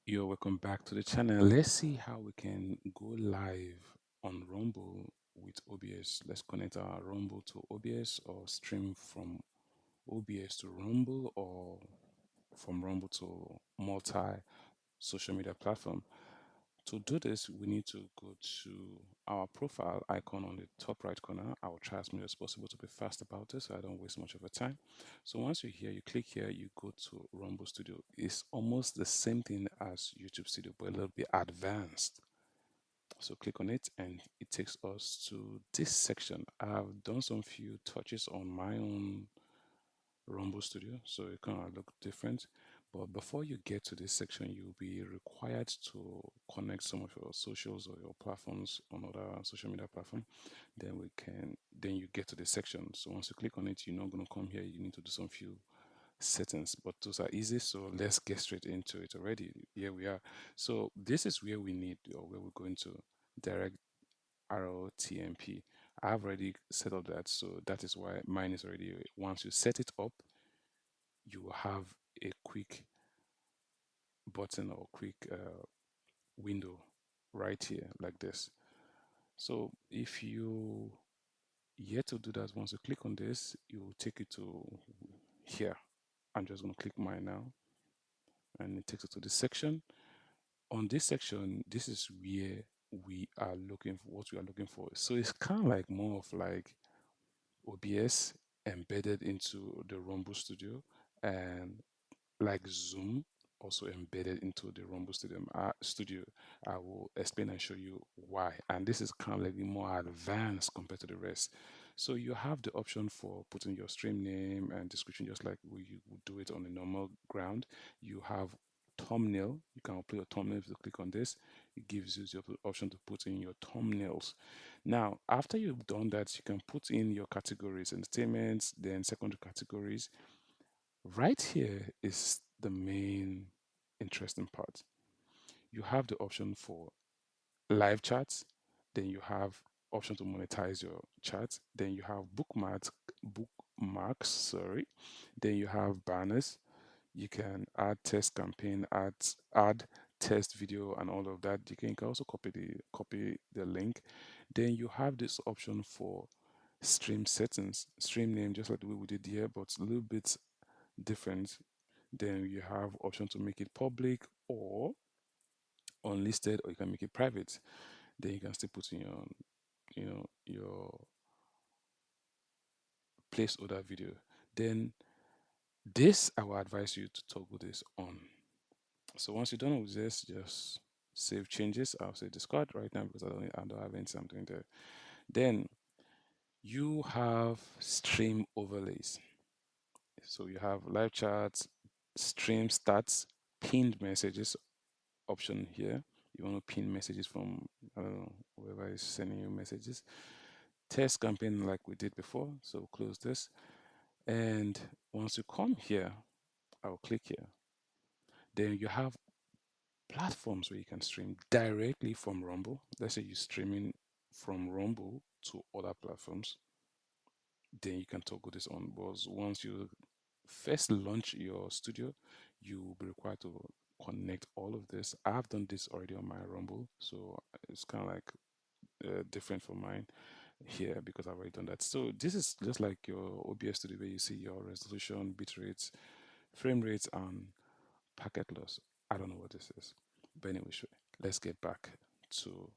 You're welcome back to the channel. Let's see how we can go live on Rumble with OBS. Let's connect our Rumble to OBS or stream from OBS to Rumble or from Rumble to multi social media platform. To do this, we need to go to our profile icon on the top right corner. I will try as much as possible to be fast about this so I don't waste much of your time. So once you're here, you click here, you go to Rumble Studio. It's almost the same thing as YouTube Studio, but a little bit advanced. So click on it and it takes us to this section. I've done some few touches on my own Rumble Studio, so it kind of look different. But before you get to this section, you'll be required to connect some of your socials or your platforms on other social media platform. Then you get to this section. So once you click on it, you're not going to come here. You need to do some few settings, but those are easy. So let's get straight into it already. Here we are. So this is where we need, or where we're going to direct RTMP. I've already set up that, so that is why mine is already. Once you set it up, you will have a quick button or quick window right here like this. So if you yet to do that, once you click on this, it will take you to here. I'm just going to click mine now, and it takes you to this section. On this section, this is where we are looking for what we are looking for. So it's kind of like more of like OBS embedded into the Rumble Studio, and like Zoom also embedded into the Rumble Studio. I will explain and show you why. And this is kind of like the more advanced compared to the rest. So you have the option for putting your stream name and description just like you would do it on a normal ground. You have thumbnail. You can upload a thumbnail if you click on this. It gives you the option to put in your thumbnails. Now, after you've done that, you can put in your categories, entertainment, then secondary categories. Right here is the main interesting part. You have the option for live chats, then you have option to monetize your chats, then you have bookmarks, sorry, then you have banners. You can add test campaign, add test video and all of that. You can also copy the link. Then you have this option for stream settings, stream name, just like the way we did here, but a little bit different. Then you have option to make it public or unlisted, or you can make it private. Then you can still put in your placeholder video. Then this, I will advise you to toggle this on. So once you're done with this, just save changes. I'll say discard right now because I don't have anything I'm doing there. Then you have stream overlays. So you have live chats, stream stats, pinned messages option here. You want to pin messages from, I don't know, whoever is sending you messages. Test campaign like we did before. So close this. And once you come here, I'll click here. Then you have platforms where you can stream directly from Rumble. Let's say you're streaming from Rumble to other platforms. Then you can toggle this on. But once you first launch your studio, you will be required to connect all of this. I've done this already on my Rumble, so it's kind of like different from mine here because I've already done that. So this is just like your OBS studio where you see your resolution, bit rates, frame rates, and packet loss. I don't know what this is, but anyway, sure. Let's get back to.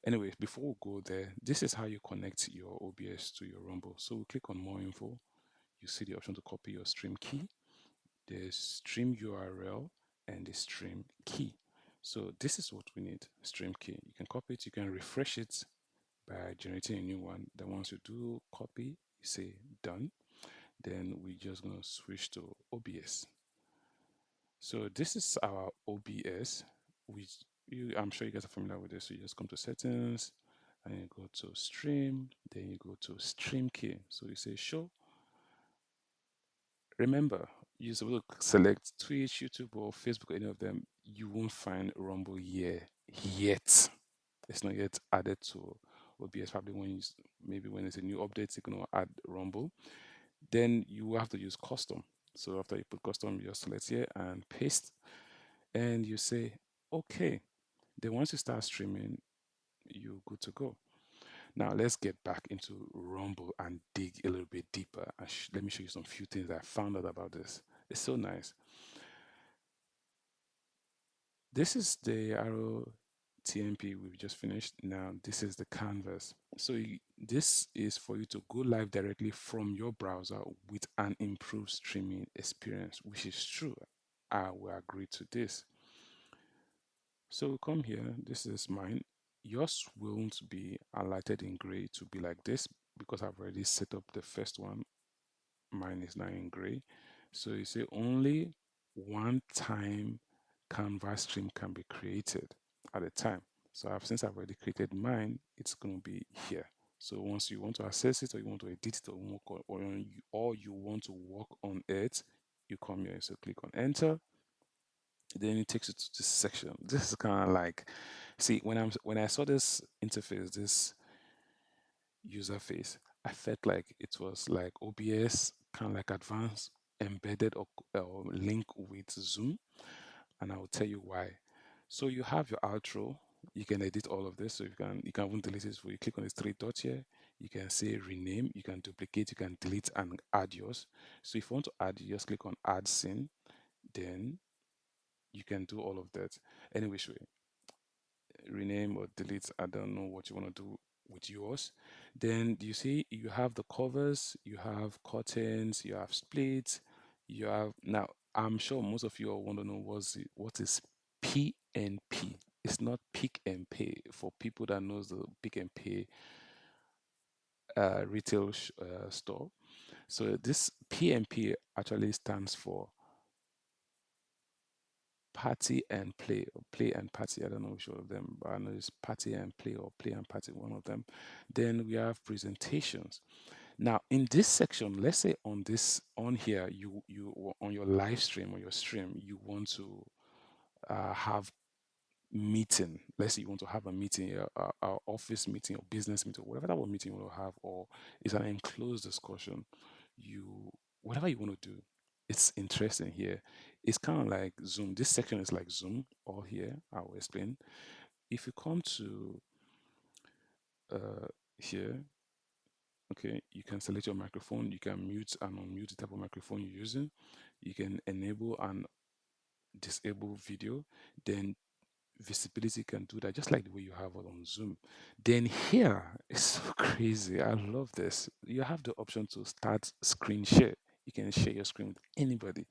Anyway, before we go there, this is how you connect your OBS to your Rumble. So we click on more info. You see the option to copy your stream key, the stream URL, and the stream key. So this is what we need, stream key. You can copy it, you can refresh it by generating a new one. Then once you do copy, you say done. Then we're just gonna switch to OBS. So this is our OBS, which I'm sure you guys are familiar with this. So you just come to settings and you go to stream, then you go to stream key. So you say show. Remember, you're supposed to select Twitch, YouTube, or Facebook, any of them. You won't find Rumble here yet. It's not yet added to OBS. Probably maybe when it's a new update, you're gonna add Rumble. Then you have to use custom. So after you put custom, you just select here and paste, and you say okay. Then once you start streaming, you're good to go. Now let's get back into Rumble and dig a little bit deeper. Let me show you some few things I found out about this. It's so nice. This is the RTMP we've just finished. Now this is the canvas. So this is for you to go live directly from your browser with an improved streaming experience, which is true. I will agree to this. So come here, this is mine. Yours won't be highlighted in gray to be like this because I've already set up the first one. Mine is now in gray. So you say only one time canvas stream can be created at a time. So since I've already created mine, it's going to be here. So once you want to access it or you want to edit it or you want to work on it, you come here. So click on enter. Then it takes you to this section. This is kind of like, see, when I saw this interface, this user face, I felt like it was like OBS, kind of like advanced, embedded or link with Zoom, and I will tell you why. So you have your outro. You can edit all of this, so you can even delete it. So you click on these three dots here. You can say rename. You can duplicate. You can delete and add yours. So if you want to add, you just click on add scene. Then you can do all of that. Any which way, rename or delete. I don't know what you want to do with yours. Then you see you have the covers, you have curtains, you have splits, you have now. I'm sure most of you all want to know what is PNP. It's not pick and pay for people that knows the pick and pay retail store. So this PNP actually stands for party and play, or play and party. I don't know which one of them, but I know it's party and play or play and party, one of them. Then we have presentations. Now in this section, let's say on here, on your live stream or your stream, you want to have meeting. Let's say you want to have a meeting, a office meeting or business meeting, whatever type of meeting you want to have, or it's an enclosed discussion. You Whatever you want to do, it's interesting here. It's kind of like Zoom. This section is like Zoom. All here, I will explain. If you come to uh, here, okay, you can select your microphone. You can mute and unmute the type of microphone you're using. You can enable and disable video. Then visibility can do that just like the way you have it on Zoom. Then here is so crazy. I love this. You have the option to start screen share. You can share your screen with anybody.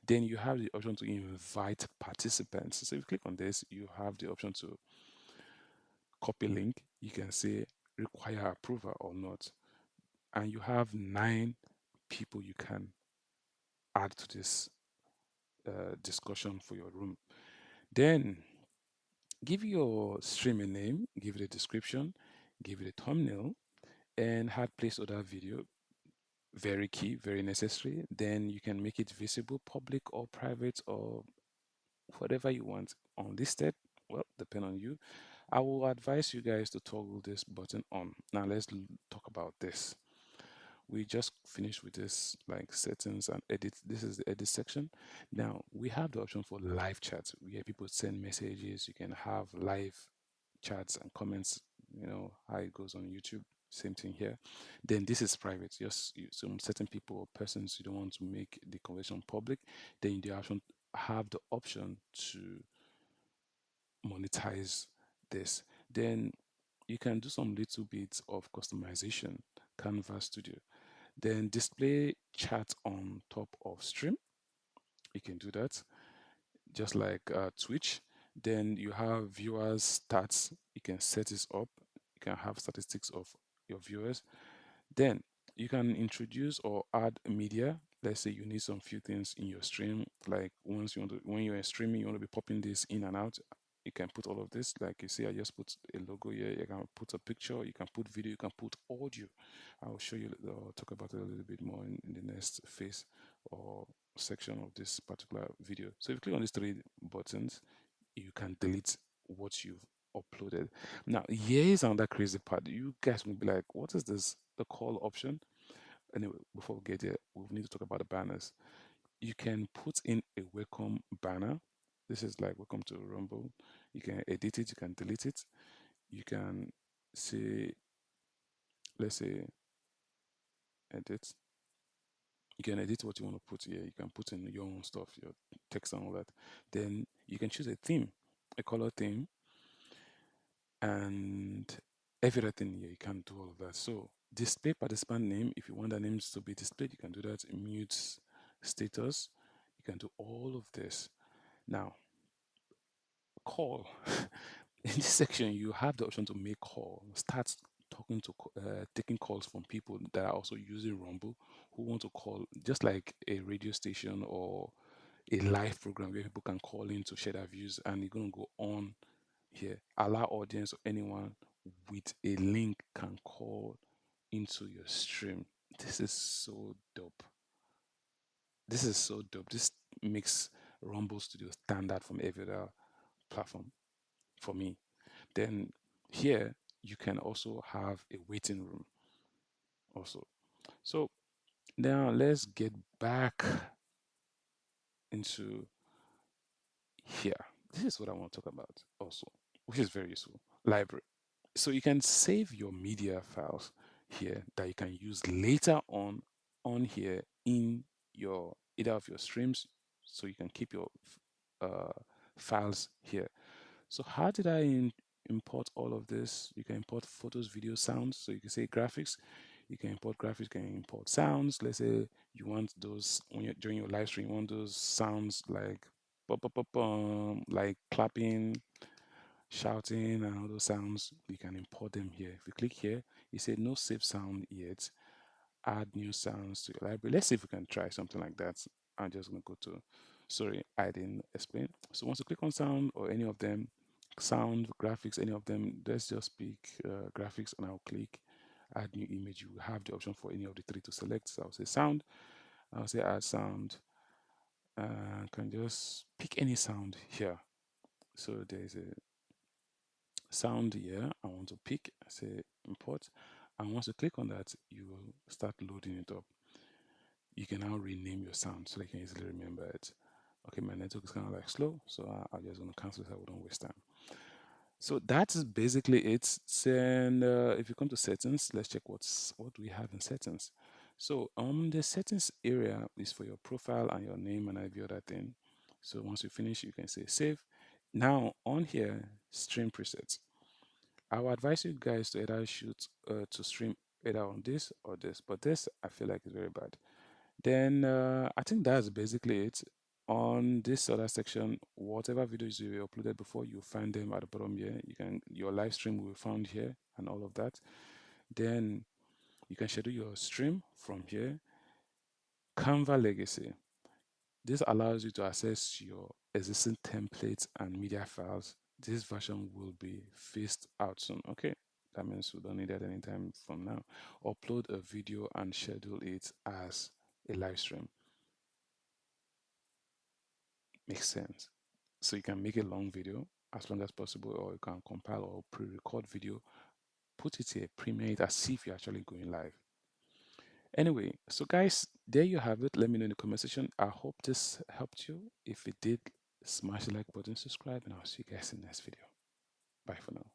Then you have the option to invite participants. So if you click on this, you have the option to copy link. You can say require approval or not. And you have 9 people you can add to this discussion for your room. Then give your stream a name, give it a description, give it a thumbnail, and add placeholder video. Very key, very necessary. Then you can make it visible, public or private or whatever you want. On this step, well, depend on you. I will advise you guys to toggle this button on. Now let's talk about this. We just finished with this like settings and edit. This is the edit section. Now we have the option for live chat where people send messages. You can have live chats and comments, how it goes on YouTube. Same thing here. Then this is private. Just some certain people or persons you don't want to make the conversation public. Then you have the option to monetize this. Then you can do some little bits of customization, Canvas Studio. Then display chat on top of stream. You can do that just like Twitch. Then you have viewers stats. You can set this up. You can have statistics of your viewers. Then you can introduce or add media. Let's say you need some few things in your stream, like when you're streaming, you want to be popping this in and out. You can put all of this. Like you see, I just put a logo here. You can put a picture. You can put video. You can put audio. I'll show you or talk about it a little bit more in the next phase or section of this particular video. So if you click on these 3 buttons, you can delete what you've uploaded. Now, here's another crazy part. You guys will be like, what is this? The call option? Anyway, before we get there, we need to talk about the banners. You can put in a welcome banner. This is like welcome to Rumble. You can edit it, you can delete it, you can say, let's say, edit. You can edit what you want to put here. You can put in your own stuff, your text and all that. Then you can choose a theme, a color theme, and everything here. You can do all of that. So display participant name. If you want the names to be displayed, you can do that. Mute status. You can do all of this. Now, call. In this section, you have the option to make call. Start talking to taking calls from people that are also using Rumble who want to call, just like a radio station or a live program where people can call in to share their views, and you're going to go on here. Allow audience or anyone with a link can call into your stream. This is so dope. This is so dope. This makes Rumble Studio standard from every other platform for me. Then here you can also have a waiting room also. So now let's get back into here. This is what I want to talk about also, which is very useful. Library. So you can save your media files here that you can use later on here in your either of your streams, so you can keep your uh, files here. So how did I import all of this? You can import photos, video, sounds. So you can say graphics. You can import graphics. You can import sounds. Let's say you want those when you're during your live stream. You want those sounds like like clapping, shouting, and all those sounds. You can import them here. If you click here, you say no save sound yet. Add new sounds to your library. Let's see if we can try something like that. I'm just gonna go to. Sorry, I didn't explain. So once you click on sound or any of them, sound, graphics, any of them, let's just pick graphics and I'll click add new image. You have the option for any of the three to select. So I'll say sound, I'll say add sound, can just pick any sound here. So there's a sound here I want to pick. I say import, and once you click on that, you will start loading it up. You can now rename your sound so you can easily remember it. Okay, my network is kind of like slow, so I'm just going to cancel it so I don't waste time. So that is basically it. And if you come to settings, let's check what we have in settings. So the settings area is for your profile and your name and every other thing. So once you finish, you can say save. Now on here, stream presets. I would advise you guys to either shoot to stream either on this or this, but this I feel like is very bad. Then I think that's basically it. On this other section, whatever videos you uploaded before, you find them at the bottom here. You can your live stream will be found here and all of that. Then you can schedule your stream from here. Canva Legacy. This allows you to access your existing templates and media files. This version will be phased out soon. Okay, that means we don't need it anytime from now. Upload a video and schedule it as a live stream. Makes sense. So you can make a long video as long as possible, or you can compile or pre-record video, put it here, premiere it as if you're actually going live. Anyway, so guys, there you have it. Let me know in the comment section. I hope this helped you. If it did, smash the like button, subscribe, and I'll see you guys in the next video. Bye for now.